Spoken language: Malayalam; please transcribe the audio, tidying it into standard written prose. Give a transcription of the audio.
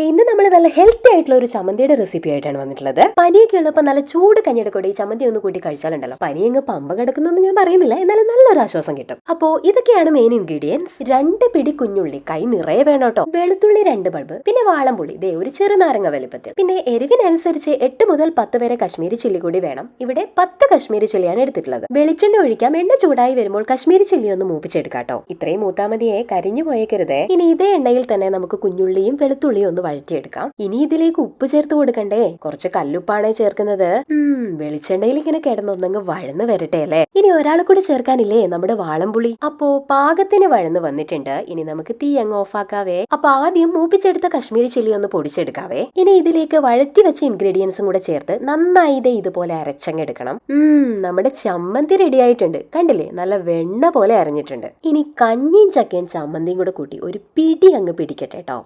ഇന്ന് നമ്മൾ നല്ല ഹെൽത്തി ആയിട്ടുള്ള ഒരു ചമ്മന്തിയുടെ റെസിപ്പി ആയിട്ടാണ് വന്നിട്ടുള്ളത്. പനിയൊക്കെ ഉള്ളപ്പോൾ നല്ല ചൂട് കഞ്ഞിയുടെ കൂടി ഈ ചമ്മന്തി ഒന്ന് കൂട്ടി കഴിച്ചാലുണ്ടല്ലോ, പനി അങ്ങ് പമ്പ കിടക്കുന്നൊന്നും ഞാൻ പറയുന്നില്ല, എന്നാലും നല്ലൊരു ആശ്വാസം കിട്ടും. അപ്പോ ഇതൊക്കെയാണ് മെയിൻ ഇൻഗ്രീഡിയൻസ്. 2 പിടി കുഞ്ഞുള്ളി, കൈ നിറയെ വേണം കേട്ടോ. വെളുത്തുള്ളി 2 ബൾബ്, പിന്നെ വാളംപുളി ഒരു ചെറുനാരങ്ങ വലുപ്പത്തിൽ, പിന്നെ എരിവിനനുസരിച്ച് 8 മുതൽ 10 വരെ കശ്മീരി ചില്ലി കൂടി വേണം. ഇവിടെ 10 കശ്മീരി ചില്ലിയാണ് എടുത്തിട്ടുള്ളത്. വെളിച്ചെണ്ണ ഒഴിക്കാം. എണ്ണ ചൂടായി വരുമ്പോൾ കശ്മീരി ചില്ലി ഒന്ന് മൂപ്പിച്ചെടുക്കാട്ടോ. ഇത്രയും മൂത്താമതിയെ കരിഞ്ഞു പോയേക്കരുതേ. ഇനി ഇതേ എണ്ണയിൽ തന്നെ നമുക്ക് കുഞ്ഞുള്ളിയും വെളുത്തുള്ളിയും ഒന്ന് വഴറ്റിയെടുക്കാം. ഇനി ഇതിലേക്ക് ഉപ്പ് ചേർത്ത് കൊടുക്കണ്ടേ? കുറച്ച് കല്ലുപ്പാണ് ചേർക്കുന്നത്. വെളിച്ചെണ്ണയിൽ ഇങ്ങനെ കിടന്നൊന്നങ്ങ് വഴന്ന് വരട്ടെ അല്ലേ. ഇനി ഒരാൾ കൂടി ചേർക്കാനില്ലേ, നമ്മുടെ വാളംപുളി. അപ്പോ പാകത്തിന് വഴന്ന് വന്നിട്ടുണ്ട്. ഇനി നമുക്ക് തീ അങ്ങ് ഓഫാക്കാവേ. അപ്പൊ ആദ്യം മൂപ്പിച്ചെടുത്ത കശ്മീരി ചില്ലി ഒന്ന് പൊടിച്ചെടുക്കാവേ. ഇനി ഇതിലേക്ക് വഴറ്റി വെച്ച ഇൻഗ്രീഡിയൻസും കൂടെ ചേർത്ത് നന്നായി ഇതുപോലെ അരച്ചങ്ങെടുക്കണം. നമ്മുടെ ചമ്മന്തി റെഡി ആയിട്ടുണ്ട്. കണ്ടില്ലേ, നല്ല വെണ്ണ പോലെ അരഞ്ഞിട്ടുണ്ട്. ഇനി കഞ്ഞിയും ചക്കയും ചമ്മന്തിയും കൂടെ കൂട്ടി ഒരു പിടി അങ്ങ് പിടിക്കട്ടെ കേട്ടോ.